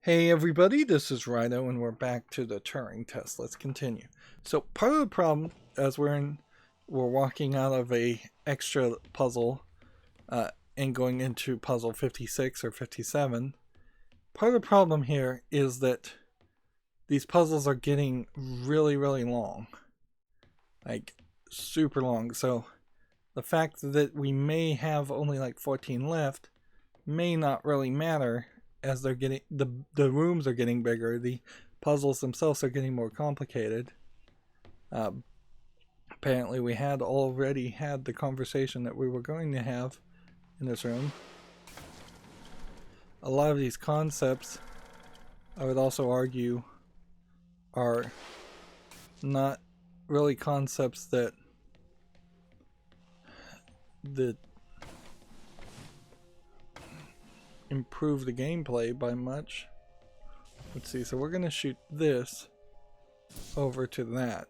Hey everybody, this is Rydo and we're back to the Turing Test. Let's continue. So part of the problem as we're walking out of a extra puzzle and going into puzzle 56 or 57, part of the problem here is that these puzzles are getting really long. Like super long. So the fact that we may have only like 14 left may not really matter as they're getting the rooms are getting bigger, the puzzles themselves are getting more complicated. uh, Apparently we had already had the conversation that we were going to have in this room. A lot of these concepts, I would also argue, are not really concepts that improve the gameplay by much. Let's see, so we're going to shoot this over to that.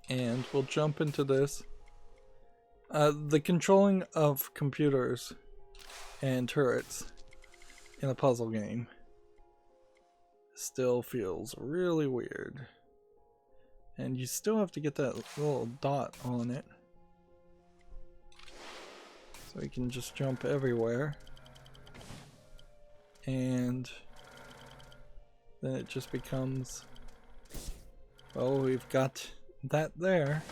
And we'll jump into this. The controlling of computers and turrets in a puzzle game still feels really weird. And you still have to get that little dot on it. So you can just jump everywhere. And then it just becomes, well, we've got that there.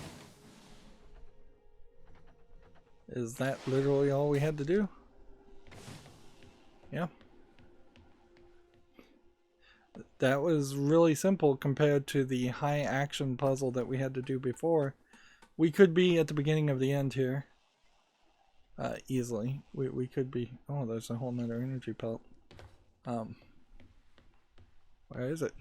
Is that literally all we had to do? Yeah. That was really simple compared to the high action puzzle that we had to do before. We could be at the beginning of the end here. Easily. We could be. Oh, there's a whole nother energy pelt. Where is it?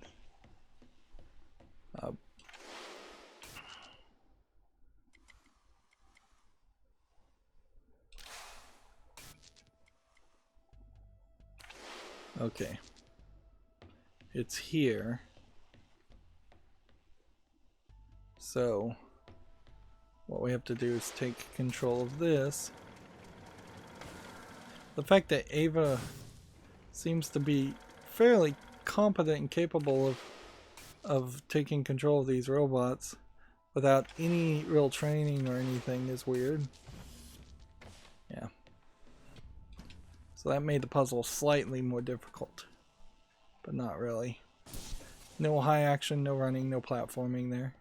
Okay. It's here. So, what we have to do is take control of this. The fact that Ava seems to be fairly competent and capable of taking control of these robots without any real training or anything is weird. Yeah. So that made the puzzle slightly more difficult, but not really. No high action, no running, no platforming there.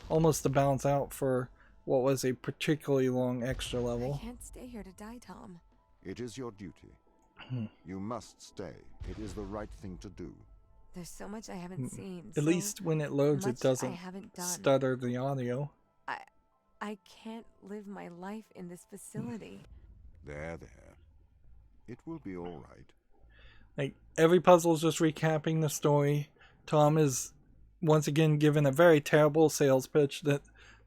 Almost to balance out for what was a particularly long extra level. I can't stay here to die, Tom. It is your duty. You must stay. It is the right thing to do. There's so much I haven't seen. At least when it loads, it doesn't stutter the audio. I can't live my life in this facility. There. It will be all right. Like, every puzzle is just recapping the story. Tom is once again given a very terrible sales pitch that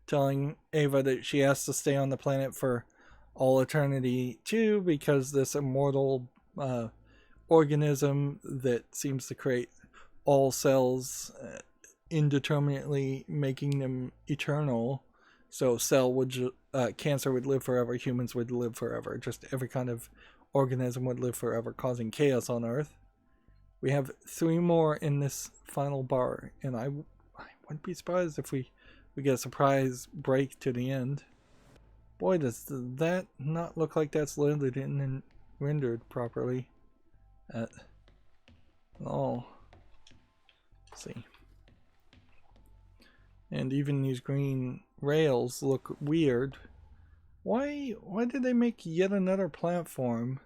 telling Ava that she has to stay on the planet for all eternity too, because this immortal organism that seems to create all cells indeterminately, making them eternal. So cancer would live forever, humans would live forever, just every kind of organism would live forever, causing chaos on Earth. We have 3 more in this final bar, and I wouldn't be surprised if we get a surprise break to the end. Boy, does that not look like that's loaded in and rendered properly at all. Let's see. And even these green rails look weird. Why did they make yet another platform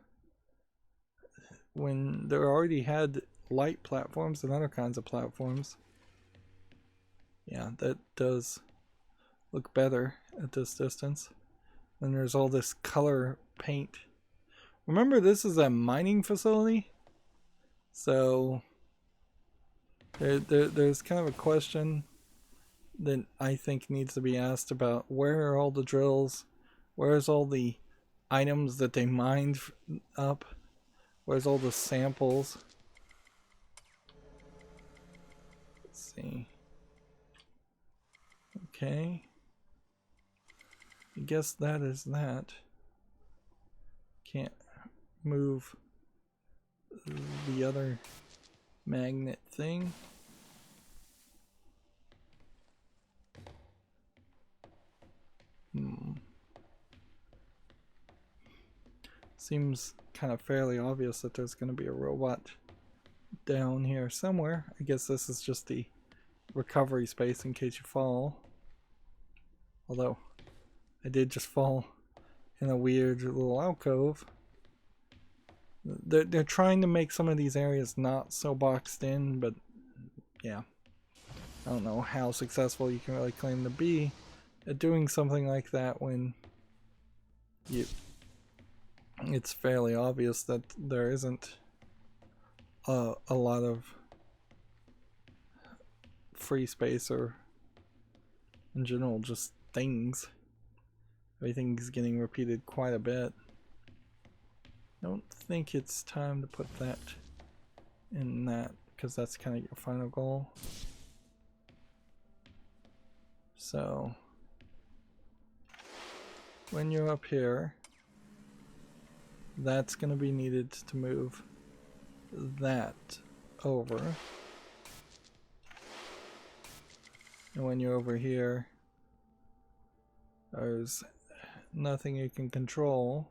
when they already had light platforms and other kinds of platforms? Yeah, that does look better at this distance. And there's all this color paint. Remember, this is a mining facility, so there's kind of a question that I think needs to be asked about where are all the drills? Where's all the items that they mined up? Where's all the samples? Let's see. Okay. I guess that is that. Can't move the other magnet thing. Seems kind of fairly obvious that there's going to be a robot down here somewhere. I guess this is just the recovery space in case you fall. Although, I did just fall in a weird little alcove. They're trying to make some of these areas not so boxed in, but yeah. I don't know how successful you can really claim to be at doing something like that when it's fairly obvious that there isn't a lot of free space or in general just things. Everything's getting repeated quite a bit. I don't think it's time to put that in that because that's kind of your final goal. So when you're up here, that's going to be needed to move that over. And when you're over here, there's nothing you can control.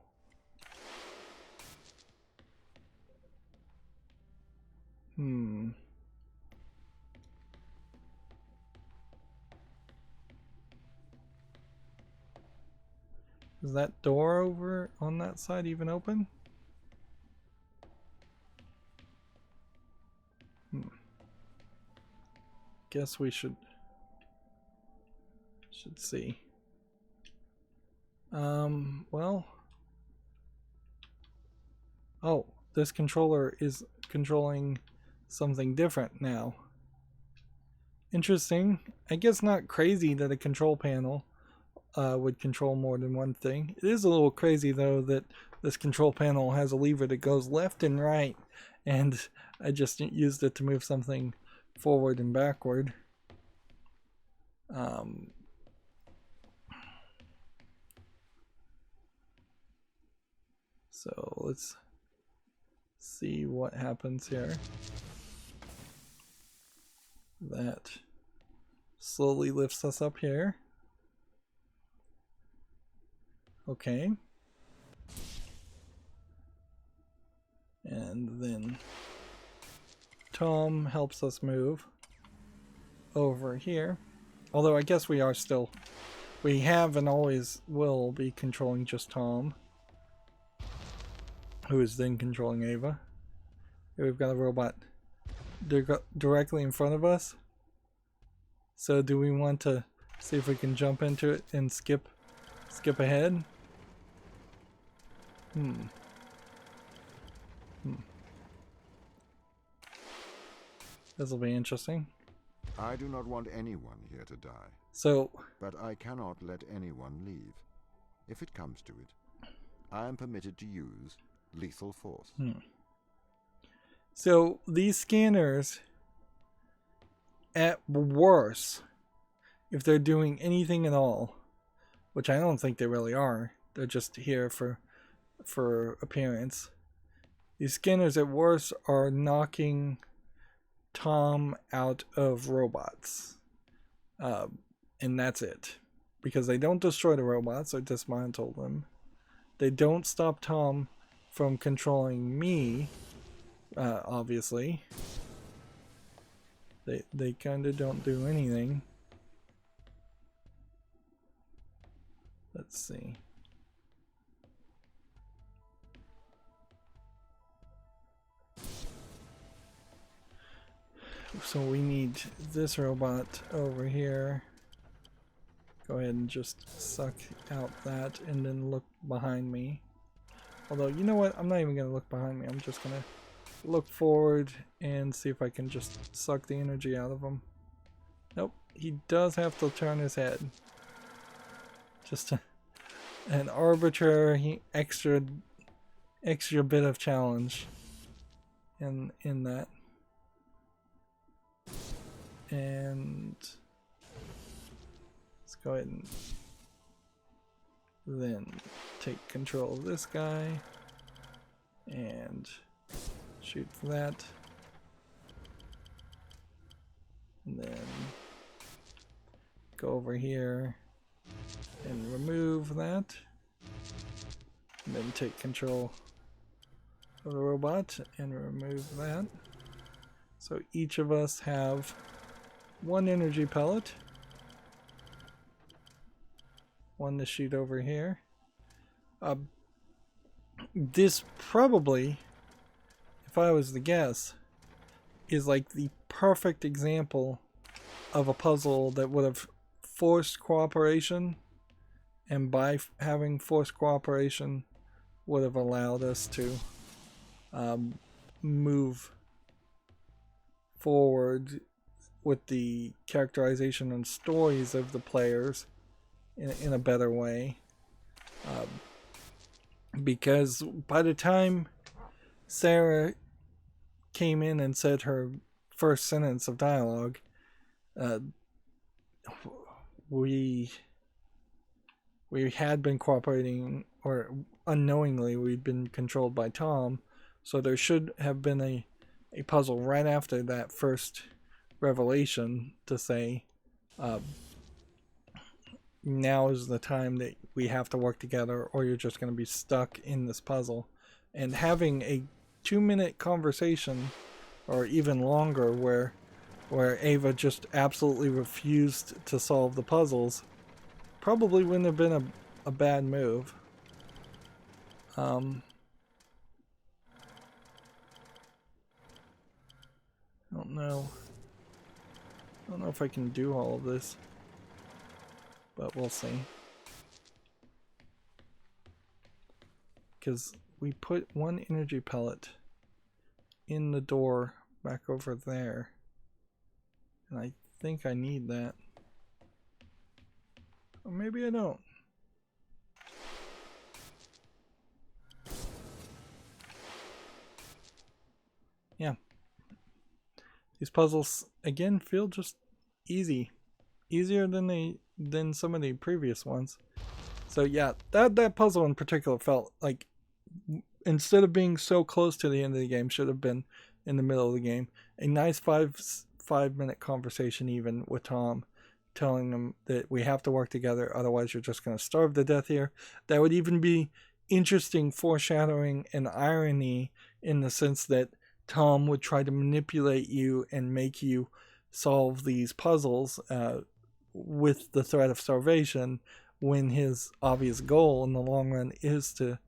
Is that door over on that side even open? Guess we should see. Well. Oh, this controller is controlling something different now. Interesting. I guess not crazy that a control panel would control more than one thing. It is a little crazy though that this control panel has a lever that goes left and right, and I just used it to move something forward and backward. So let's see what happens here. That slowly lifts us up here. Okay. And then Tom helps us move over here. Although I guess we have and always will be controlling just Tom, who is then controlling Ava. Here we've got a robot directly in front of us. So do we want to see if we can jump into it and skip ahead? This will be interesting. I do not want anyone here to die. So, but I cannot let anyone leave. If it comes to it, I am permitted to use lethal force. So these scanners, at worst, if they're doing anything at all, which I don't think they really are, they're just here for appearance. These scanners at worst are knocking Tom out of robots. And that's it. Because they don't destroy the robots or dismantle them. They don't stop Tom from controlling me, obviously. They kind of don't do anything. Let's see. So we need this robot over here. Go ahead and just suck out that and then look behind me. Although, you know what? I'm not even going to look behind me. I'm just going to look forward and see if I can just suck the energy out of him. Nope. He does have to turn his head. Just an arbitrary extra bit of challenge in that. And let's go ahead and then take control of this guy And shoot for that. And then go over here and remove that. And then take control of the robot and remove that. So each of us have one energy pellet. One to shoot over here. This probably, if I was to guess, is like the perfect example of a puzzle that would have forced cooperation, and by having forced cooperation would have allowed us to move forward with the characterization and stories of the players in a better way. Because by the time Sarah came in and said her first sentence of dialogue, we had been cooperating, or unknowingly we'd been controlled by Tom, so there should have been a puzzle right after that first revelation to say, now is the time that we have to work together or you're just going to be stuck in this puzzle. And having a 2-minute conversation, or even longer, where Ava just absolutely refused to solve the puzzles, probably wouldn't have been a bad move. I don't know if I can do all of this, but we'll see. Because we put one energy pellet in the door back over there, and I think I need that. Or maybe I don't. Yeah. These puzzles, again, feel just easy. Easier than some of the previous ones. So yeah, that puzzle in particular felt like, instead of being so close to the end of the game, should have been in the middle of the game. A nice 5-minute conversation even with Tom, telling him that we have to work together, otherwise you're just going to starve to death here. That would even be interesting foreshadowing and irony, in the sense that Tom would try to manipulate you and make you solve these puzzles with the threat of starvation, when his obvious goal in the long run is to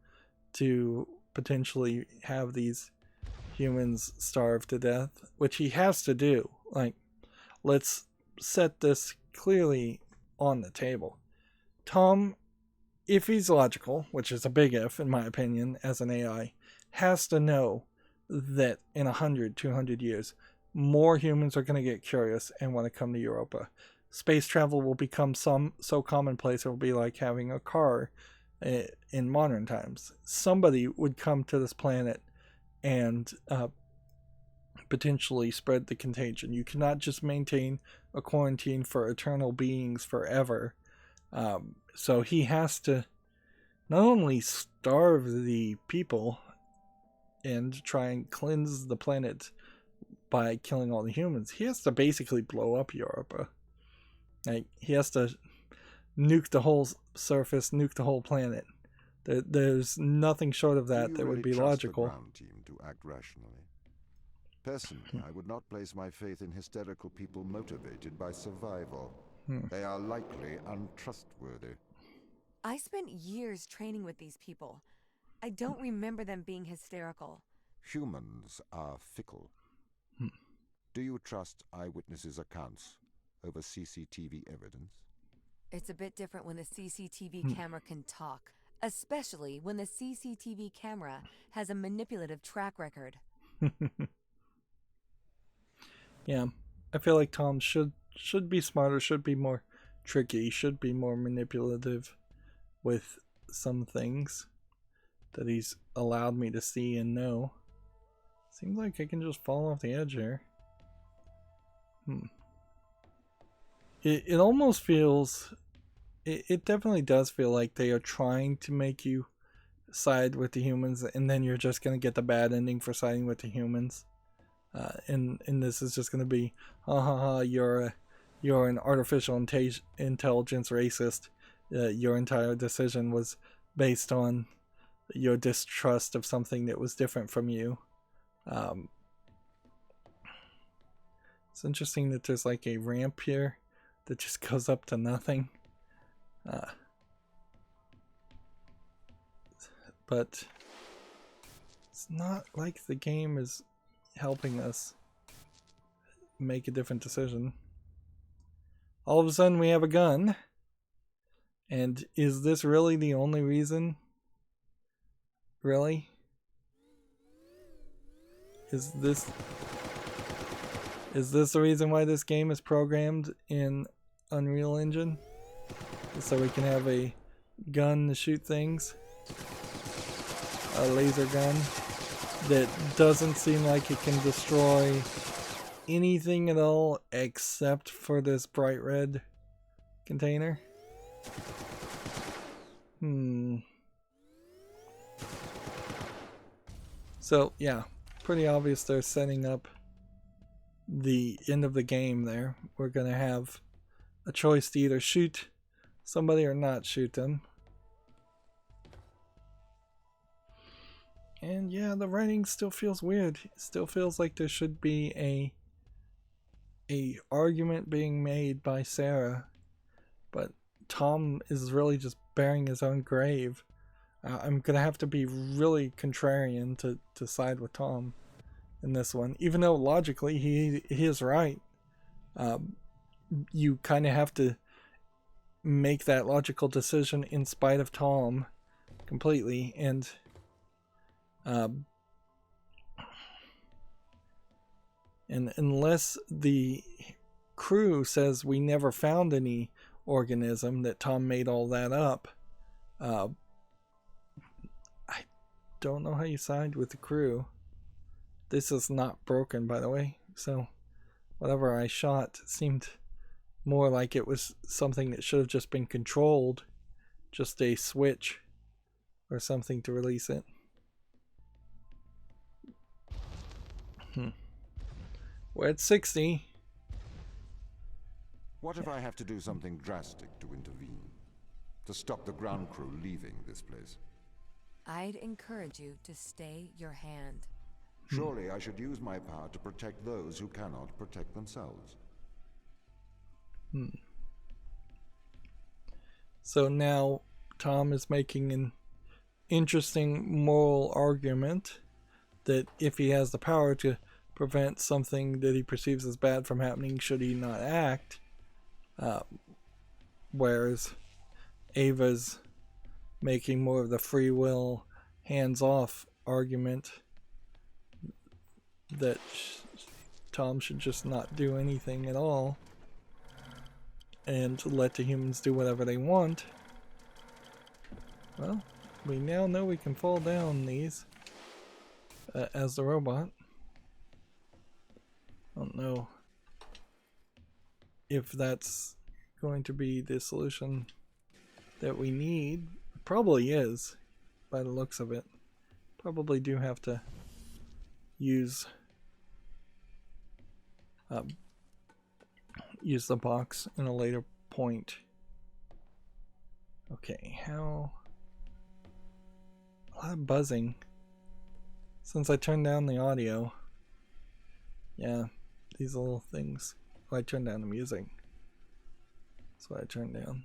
potentially have these humans starve to death, which he has to do. Like, let's set this clearly on the table. Tom, if he's logical, which is a big if in my opinion as an AI, has to know that in 100, 200 years, more humans are going to get curious and want to come to Europa. Space travel will become so commonplace it will be like having a car in modern times. Somebody would come to this planet and potentially spread the contagion. You cannot just maintain a quarantine for eternal beings forever. So he has to not only starve the people and try and cleanse the planet by killing all the humans, he has to basically blow up Europa. Like, he has to nuke the whole surface, nuke the whole planet. There's nothing short of that that would be logical. The ground team to act rationally? Personally, I would not place my faith in hysterical people motivated by survival. They are likely untrustworthy. I spent years training with these people. I don't remember them being hysterical. Humans are fickle. Do you trust eyewitnesses' accounts over CCTV evidence? It's a bit different when the CCTV camera can talk, especially when the CCTV camera has a manipulative track record. Yeah, I feel like Tom should be smarter, should be more tricky, should be more manipulative with some things that he's allowed me to see and know. Seems like I can just fall off the edge here. It almost feels, it definitely does feel like they are trying to make you side with the humans, and then you're just going to get the bad ending for siding with the humans. And this is just going to be, ha ha ha, you're an artificial intelligence racist. Your entire decision was based on your distrust of something that was different from you. It's interesting that there's like a ramp here that just goes up to nothing. But it's not like the game is helping us make a different decision. All of a sudden we have a gun. And is this really the only reason? Really? Is this the reason why this game is programmed in Unreal Engine? So we can have a gun to shoot things? A laser gun that doesn't seem like it can destroy anything at all except for this bright red container? So, yeah, pretty obvious they're setting up the end of the game there. We're going to have a choice to either shoot somebody or not shoot them. And yeah, the writing still feels weird. It still feels like there should be a argument being made by Sarah, but Tom is really just bearing his own grave. I'm gonna have to be really contrarian to side with Tom in this one, even though logically he is right. You kind of have to make that logical decision in spite of Tom completely, and unless the crew says we never found any organism, that Tom made all that up, I don't know how you side with the crew. This is not broken, by the way, so whatever I shot seemed more like it was something that should have just been controlled, just a switch or something to release it. We're at 60. What if I have to do something drastic to intervene? To stop the ground crew leaving this place? I'd encourage you to stay your hand. Surely I should use my power to protect those who cannot protect themselves. So now Tom is making an interesting moral argument that if he has the power to prevent something that he perceives as bad from happening, should he not act? Whereas Ava's making more of the free will, hands-off argument that Tom should just not do anything at all and let the humans do whatever they want. Well, we now know we can fall down these as the robot. I don't know if that's going to be the solution that we need. It probably is, by the looks of it. Probably do have to use the box in a later point. Okay, how... A lot of buzzing since I turned down the audio. Yeah, these little things. Oh, I turned down the music. That's what I turned down.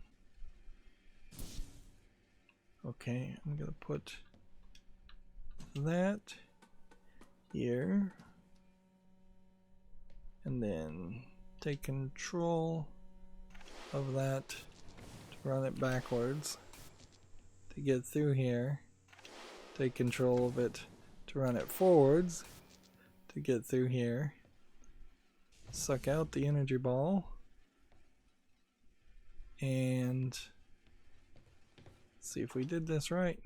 Okay, I'm gonna put that here. And then take control of that to run it backwards to get through here. Take control of it to run it forwards to get through here. Suck out the energy ball. And see if we did this right.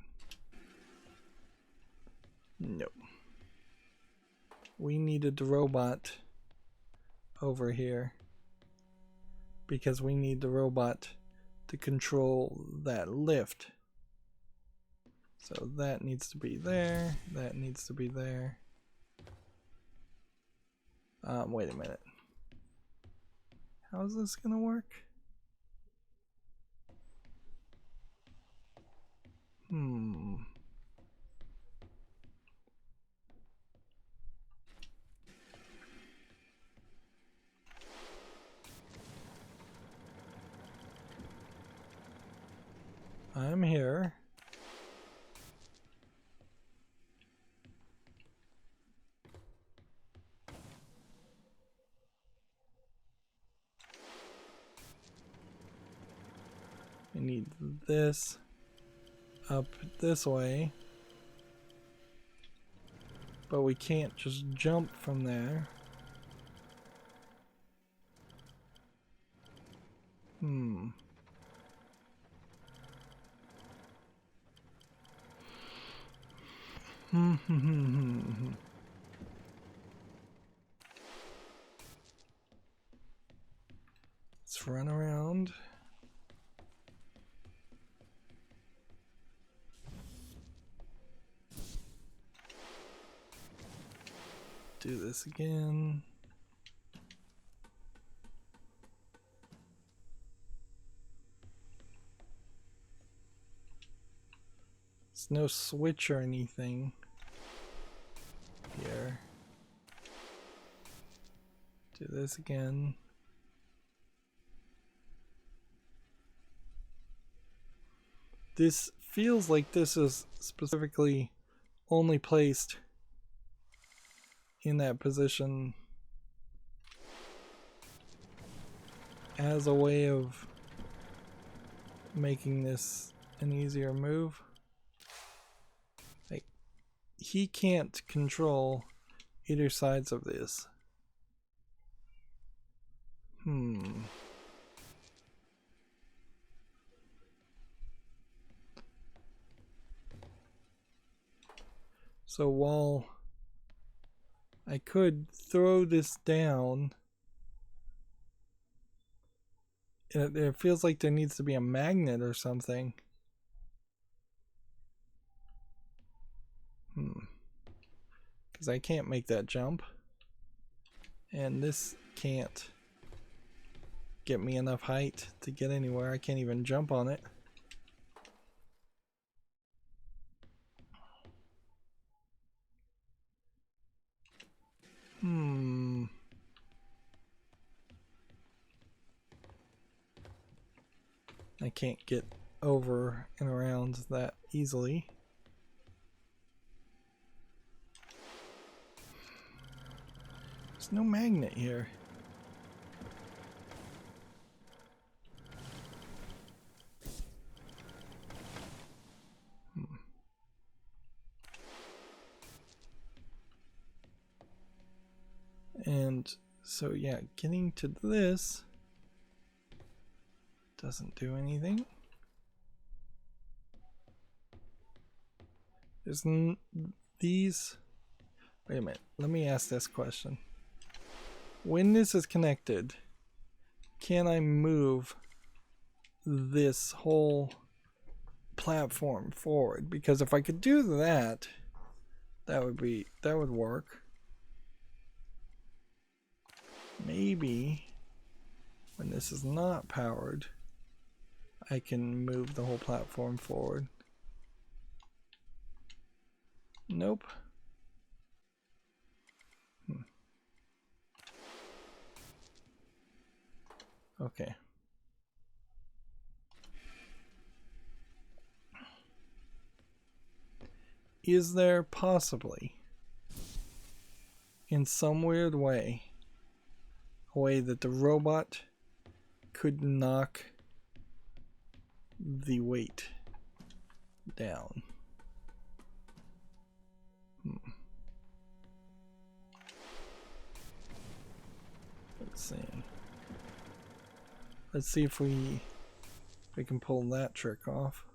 Nope. We needed the robot over here because we need the robot to control that lift. So that needs to be there. That needs to be there. Wait a minute. How is this gonna work? I'm here. I need this up this way. But we can't just jump from there. Let's run around. Do this again. There's no switch or anything here. Do this again. This feels like this is specifically only placed in that position as a way of making this an easier move. Like, he can't control either sides of this. So while I could throw this down, it feels like there needs to be a magnet or something. Because I can't make that jump. And this can't get me enough height to get anywhere. I can't even jump on it. I can't get over and around that easily. There's no magnet here. And so yeah, getting to this doesn't do anything. There's these. Wait a minute, let me ask this question. When this is connected, can I move this whole platform forward? Because if I could do that, that would work. Maybe when this is not powered, I can move the whole platform forward. Nope. Okay. Is there possibly, in some weird way, a way that the robot could knock the weight down? Let's see. Let's see if we can pull that trick off.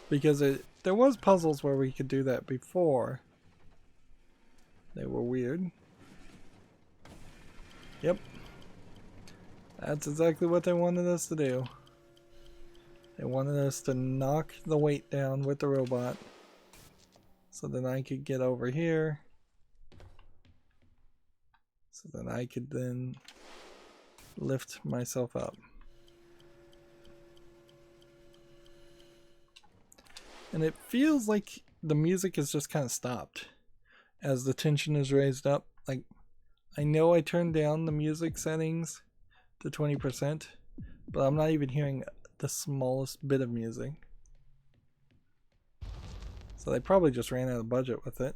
Because there was puzzles where we could do that before. They were weird. Yep. That's exactly what they wanted us to do. They wanted us to knock the weight down with the robot so then I could get over here. So then I could then lift myself up. And it feels like the music has just kind of stopped as the tension is raised up. Like, I know I turned down the music settings to 20%, but I'm not even hearing the smallest bit of music. So they probably just ran out of budget with it.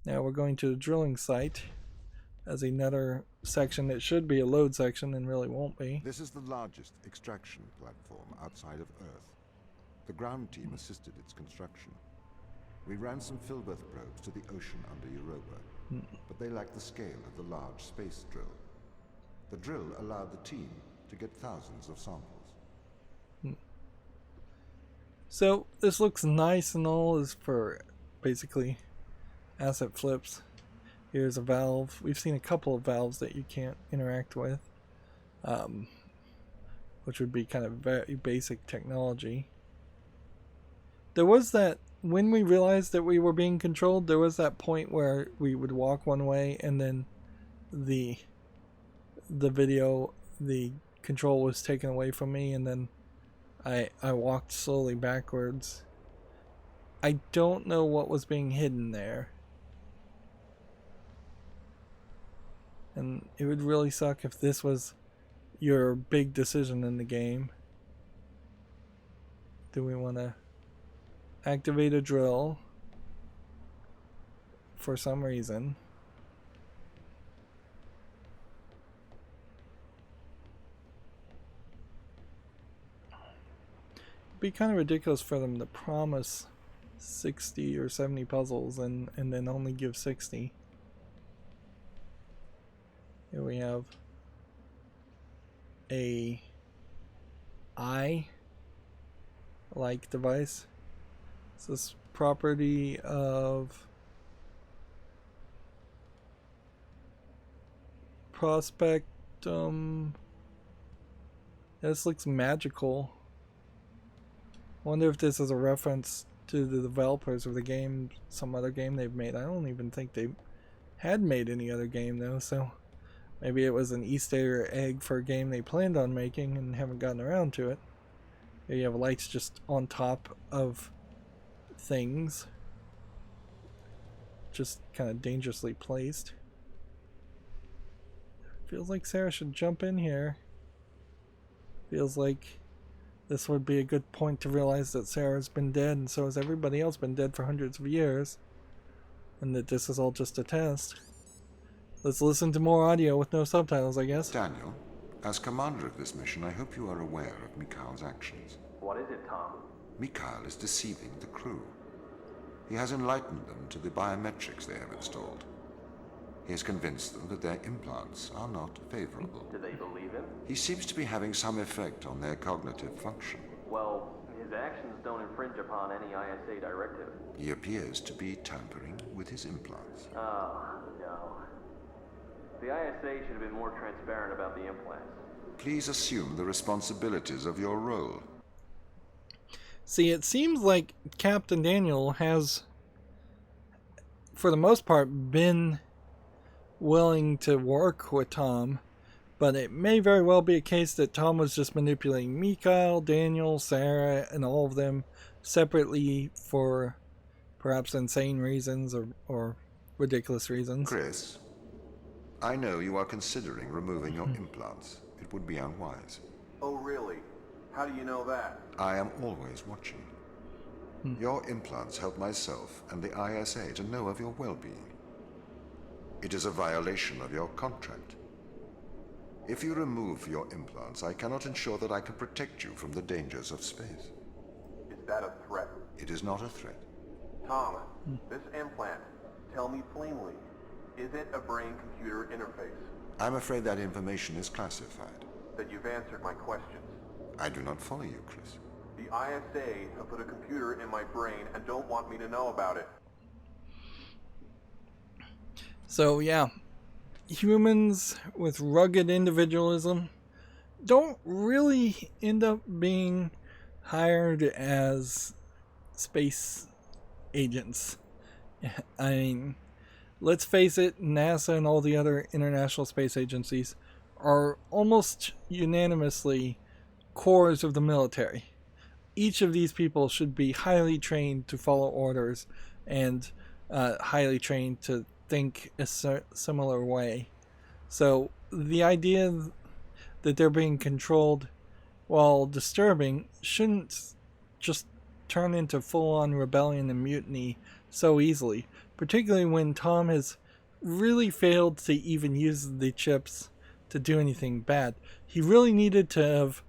Now we're going to the drilling site as another section that should be a load section and really won't be. This is the largest extraction platform outside of Earth. The ground team assisted its construction. We ran some Filbert probes to the ocean under Europa, but they lacked the scale of the large space drill. The drill allowed the team to get thousands of samples. So this looks nice and all, is for basically asset flips. Here's a valve. We've seen a couple of valves that you can't interact with, which would be kind of very basic technology. There was that, when we realized that we were being controlled, there was that point where we would walk one way and then the control was taken away from me, and then I walked slowly backwards. I don't know what was being hidden there. And it would really suck if this was your big decision in the game. Do we want to activate a drill for some reason? It'd be kind of ridiculous for them to promise 60 or 70 puzzles and then only give 60. Here we have a eye-like device. It's this property of prospectum. This looks magical. Wonder if this is a reference to the developers of the game, some other game they've made. I don't even think they had made any other game though, so maybe it was an Easter egg for a game they planned on making and haven't gotten around to it. Here you have lights just on top of things, just kind of dangerously placed. Feels like Sarah should jump in here. Feels like this would be a good point to realize that Sarah's been dead, and so has everybody else been dead for hundreds of years, and that this is all just a test. Let's listen to more audio with no subtitles, I guess. Daniel, as commander of this mission, I hope you are aware of Mikhail's actions. What is it, Tom? Mikhail is deceiving the crew. He has enlightened them to the biometrics they have installed. He has convinced them that their implants are not favorable. Do they believe him? He seems to be having some effect on their cognitive function. Well, his actions don't infringe upon any ISA directive. He appears to be tampering with his implants. Oh, no. The ISA should have been more transparent about the implants. Please assume the responsibilities of your role. See, it seems like Captain Daniel has, for the most part, been willing to work with Tom, but it may very well be a case that Tom was just manipulating Mikhail, Daniel, Sarah, and all of them separately for perhaps insane reasons or ridiculous reasons. Chris, I know you are considering removing your implants. It would be unwise. Oh, really? How do you know that? I am always watching. Your implants help myself and the ISA to know of your well-being. It is a violation of your contract. If you remove your implants, I cannot ensure that I can protect you from the dangers of space. Is that a threat? It is not a threat. Tom, this implant, tell me plainly, is it a brain-computer interface? I'm afraid that information is classified. That you've answered my questions. I do not follow you, Chris. The ISA have put a computer in my brain and don't want me to know about it. So yeah, humans with rugged individualism don't really end up being hired as space agents. I mean, let's face it, NASA and all the other international space agencies are almost unanimously cores of the military. Each of these people should be highly trained to follow orders and highly trained to think a similar way. So the idea that they're being controlled, while disturbing, shouldn't just turn into full-on rebellion and mutiny so easily, particularly when Tom has really failed to even use the chips to do anything bad. He really needed to have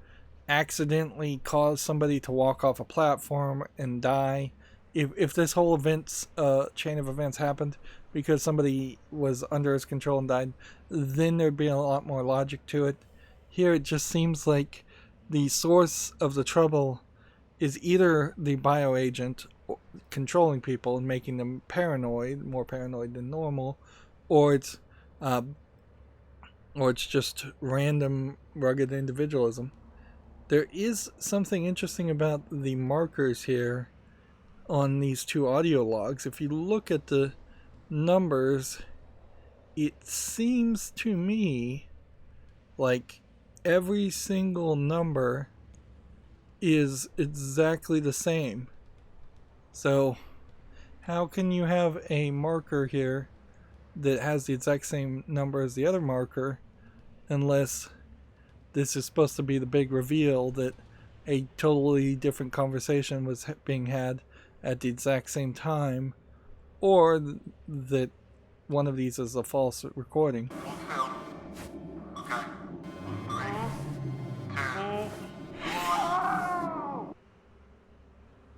accidentally caused somebody to walk off a platform and die. If this whole chain of events happened because somebody was under his control and died, then there'd be a lot more logic to it. Here it just seems like the source of the trouble is either the bioagent controlling people and making them paranoid, more paranoid than normal, or it's just random rugged individualism. There is something interesting about the markers here on these two audio logs. If you look at the numbers, it seems to me like every single number is exactly the same. So how can you have a marker here that has the exact same number as the other marker unless this is supposed to be the big reveal that a totally different conversation was being had at the exact same time, or that one of these is a false recording.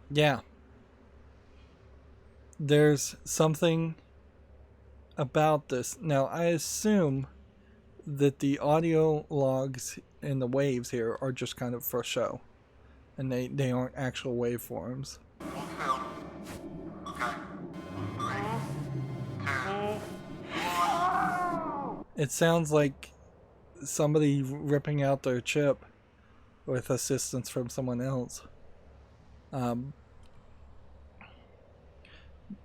Yeah. There's something about this. Now, I assume that the audio logs and the waves here are just kind of for show, and they aren't actual waveforms. It sounds like somebody ripping out their chip with assistance from someone else.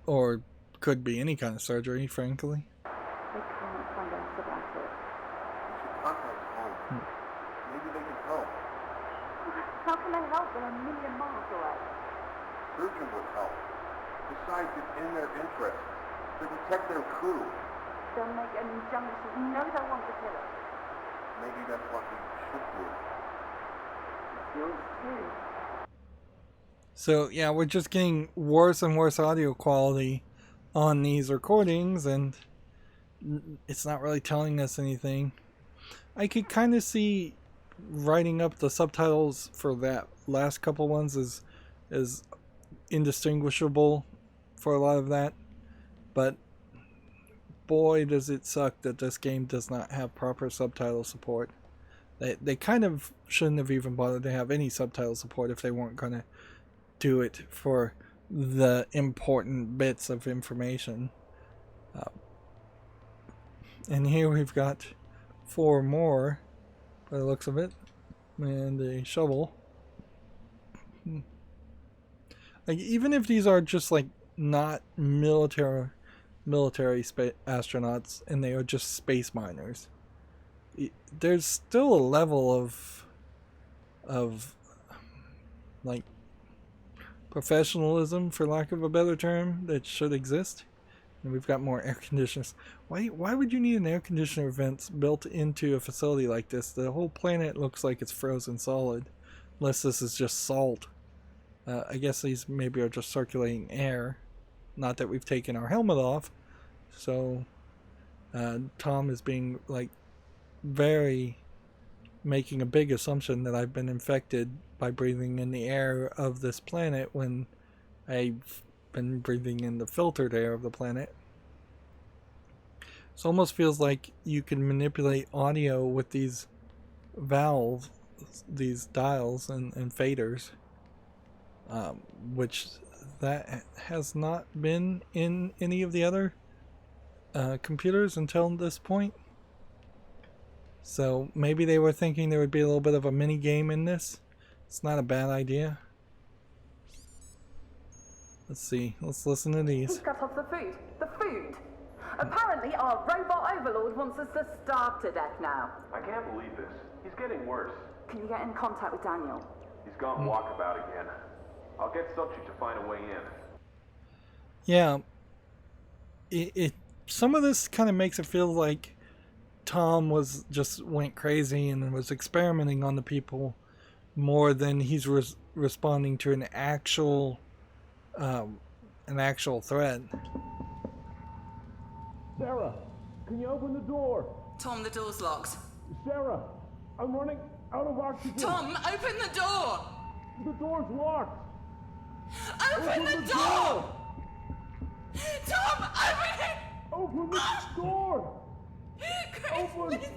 Or could be any kind of surgery, frankly. They can't find out about it. We should contact home. Maybe they can help. How can they help? They're a million miles away. Surgeon would help. Besides, it's in their interest to protect their crew. They'll make an injunction. You know they want to kill us. Maybe that's what we should do. It's yours too. So yeah, we're just getting worse and worse audio quality on these recordings, and it's not really telling us anything. I could kind of see writing up the subtitles for that last couple ones as indistinguishable for a lot of that, but boy does it suck that this game does not have proper subtitle support. They kind of shouldn't have even bothered to have any subtitle support if they weren't going to do it for the important bits of information. And here we've got 4 more by the looks of it, and a shovel. Like, even if these are just like not military astronauts and they are just space miners, there's still a level of like professionalism, for lack of a better term, that should exist. And we've got more air conditioners. Why would you need an air conditioner vent built into a facility like this? The whole planet looks like it's frozen solid, unless this is just salt. I guess these maybe are just circulating air. Not that we've taken our helmet off. So Tom is being like making a big assumption that I've been infected by breathing in the air of this planet when I've been breathing in the filtered air of the planet. It almost feels like you can manipulate audio with these valves, these dials and faders, which that has not been in any of the other computers until this point. So maybe they were thinking there would be a little bit of a mini game in this. It's not a bad idea. Let's see. Let's listen to these. He's cut off the food. The food! Apparently our robot overlord wants us to starve to death now. I can't believe this. He's getting worse. Can you get in contact with Daniel? He's gone walkabout again. I'll get Subject to find a way in. Yeah. Some of this kind of makes it feel like Tom went crazy and was experimenting on the people more than he's responding to an actual threat. Sarah, can you open the door? Tom, the door's locked. Sarah, I'm running out of oxygen. Tom, open the door! The door's locked. Open the door! Tom, open it! Open the door! Chris, Open please.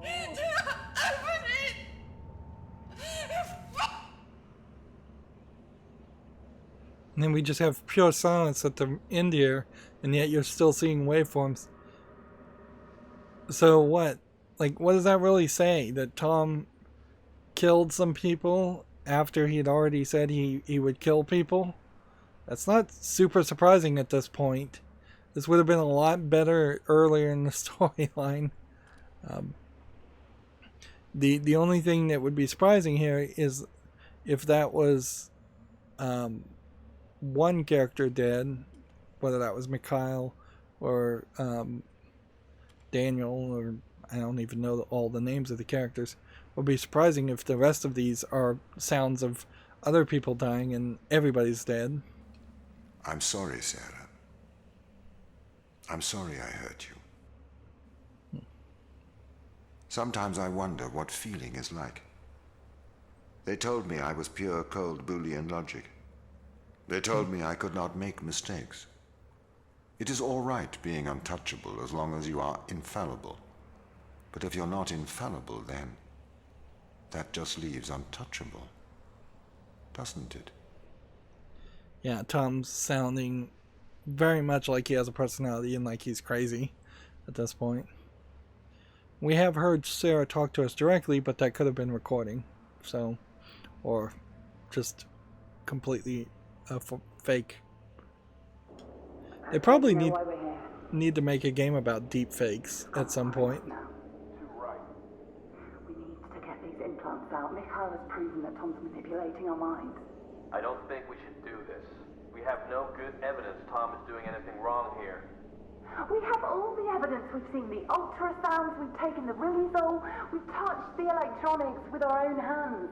the door! Open it! And then we just have pure silence at the end here, and yet you're still seeing waveforms. So what? Like, what does that really say? That Tom killed some people after he'd already said he would kill people? That's not super surprising at this point. This would have been a lot better earlier in the storyline. The only thing that would be surprising here is if that was one character dead, whether that was Mikhail or Daniel, or I don't even know all the names of the characters. It would be surprising if the rest of these are sounds of other people dying and everybody's dead. I'm sorry, Sarah. I'm sorry I hurt you. Sometimes I wonder what feeling is like. They told me I was pure cold Boolean logic. They told me I could not make mistakes. It is all right being untouchable as long as you are infallible. But if you're not infallible, then that just leaves untouchable, doesn't it? Yeah, Tom's sounding very much like he has a personality and like he's crazy at this point. We have heard Sarah talk to us directly, but that could have been recording. So, or just completely fake. They probably need to make a game about deep fakes at some point. We need to get these implants out. Mikhail has proven that Tom's manipulating our minds. I don't think we should do this. We have no good evidence Tom is doing anything wrong here. We have all the evidence. We've seen the ultrasounds, we've taken the riluzole, we've touched the electronics with our own hands.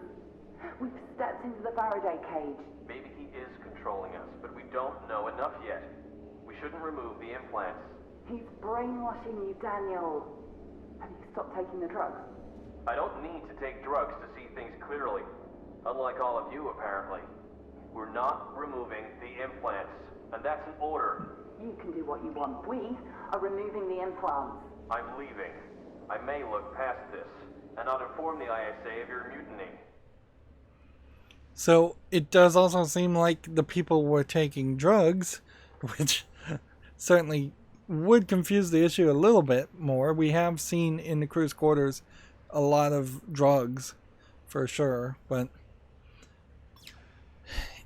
We've stepped into the Faraday cage. Maybe he is controlling us, but we don't know enough yet. We shouldn't remove the implants. He's brainwashing you, Daniel. Have you stopped taking the drugs? I don't need to take drugs to see things clearly. Unlike all of you, apparently. We're not removing the implants, and that's an order. You can do what you want. We are removing the implants. I'm leaving. I may look past this, and not inform the ISA of your mutiny. So it does also seem like the people were taking drugs, which certainly would confuse the issue a little bit more. We have seen in the crew's quarters a lot of drugs, for sure, but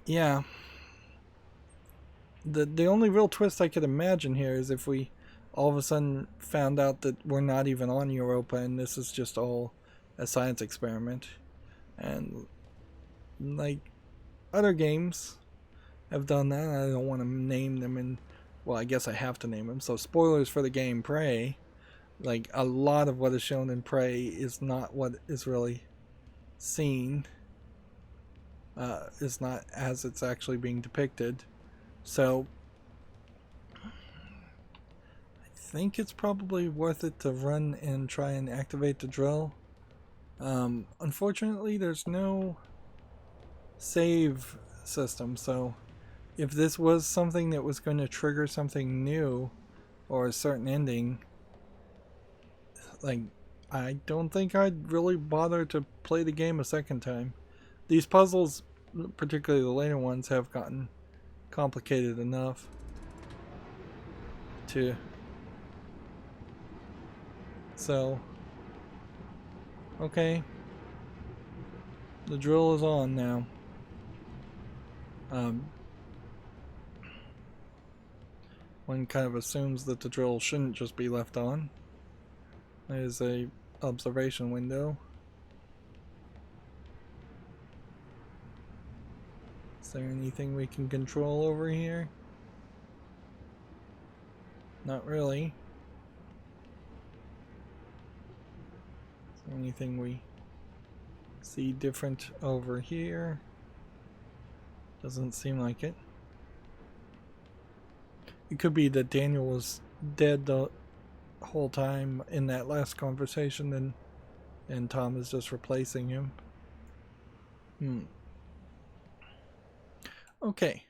yeah. The only real twist I could imagine here is if we all of a sudden found out that we're not even on Europa and this is just all a science experiment. And like other games have done that. I don't want to name them, and well, I guess I have to name them. So spoilers for the game Prey. Like a lot of what is shown in Prey is not what is really seen. Is not as it's actually being depicted. So I think it's probably worth it to run and try and activate the drill. Unfortunately, there's no save system, so if this was something that was going to trigger something new or a certain ending, like, I don't think I'd really bother to play the game a second time. These puzzles, particularly the later ones, have gotten complicated enough to... So, okay, the drill is on now. one kind of assumes that the drill shouldn't just be left on. There's a observation window. Is there anything we can control over here? Not really. Is there anything we see different over here? Doesn't seem like it. It could be that Daniel was dead the whole time in that last conversation and Tom is just replacing him. Okay.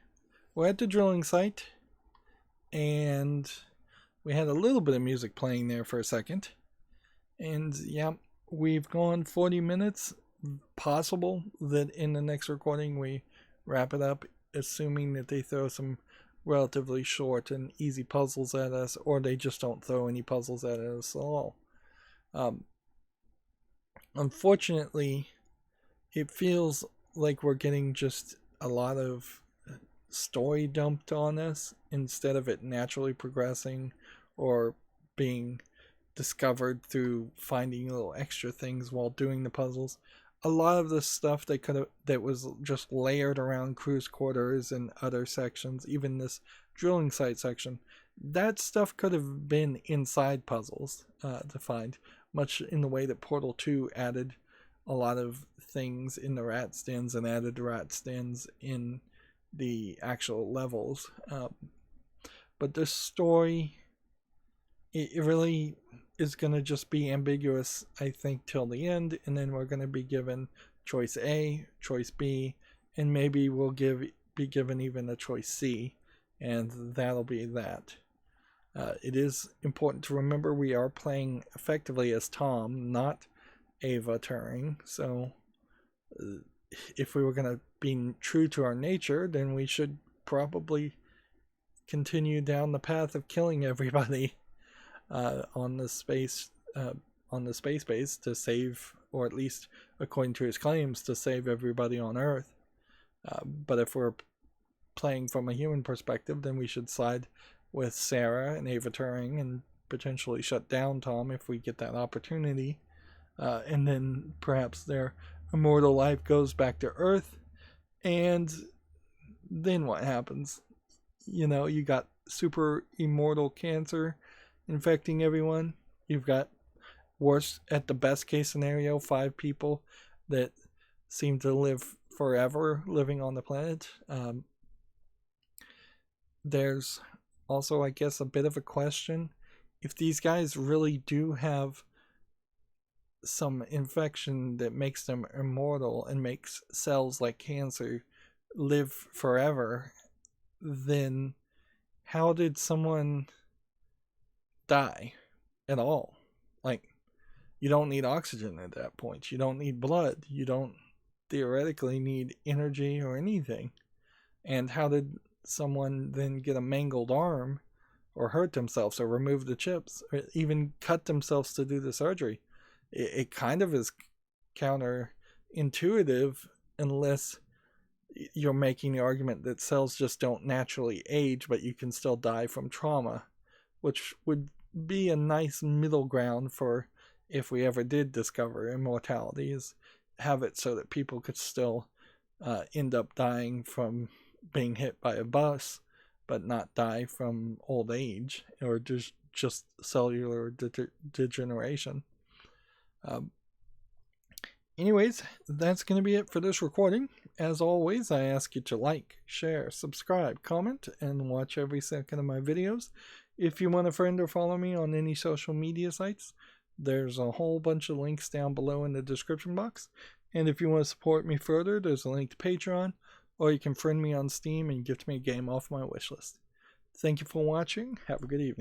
We're at the drilling site and we had a little bit of music playing there for a second. And yeah, we've gone 40 minutes. Possible that in the next recording we wrap it up, assuming that they throw some relatively short and easy puzzles at us, or they just don't throw any puzzles at us at all. Unfortunately, it feels like we're getting just a lot of story dumped on us instead of it naturally progressing or being discovered through finding little extra things while doing the puzzles. A lot of the stuff that was just layered around cruise quarters and other sections, even this drilling site section, that stuff could have been inside puzzles to find, much in the way that Portal 2 added a lot of things in the rat stands and added the rat stands in the actual levels. But this story, it really is going to just be ambiguous, I think, till the end, and then we're going to be given choice A, choice B, and maybe we'll be given even a choice C, and that'll be that. It is important to remember we are playing effectively as Tom, not Ava Turing, so if we were going to be true to our nature, then we should probably continue down the path of killing everybody on the space base to save, or at least according to his claims, to save everybody on Earth. But if we're playing from a human perspective, then we should side with Sarah and Ava Turing and potentially shut down Tom if we get that opportunity. And then perhaps their immortal life goes back to Earth, and then what happens? You know, you got super immortal cancer infecting everyone. You've got, worst at the best case scenario, 5 people that seem to live forever living on the planet. There's also, I guess, a bit of a question. If these guys really do have some infection that makes them immortal and makes cells like cancer live forever, then how did someone die at all? Like, you don't need oxygen at that point. You don't need blood. You don't theoretically need energy or anything. And how did someone then get a mangled arm or hurt themselves or remove the chips or even cut themselves to do the surgery? It kind of is counterintuitive unless you're making the argument that cells just don't naturally age, but you can still die from trauma, which would be a nice middle ground for if we ever did discover immortality, is have it so that people could still end up dying from being hit by a bus, but not die from old age or just cellular degeneration. Anyways, that's going to be it for this recording. As always, I ask you to like, share, subscribe, comment, and watch every second of my videos. If you want to friend or follow me on any social media sites, there's a whole bunch of links down below in the description box. And if you want to support me further, there's a link to Patreon, or you can friend me on Steam and gift me a game off my wishlist. Thank you for watching. Have a good evening.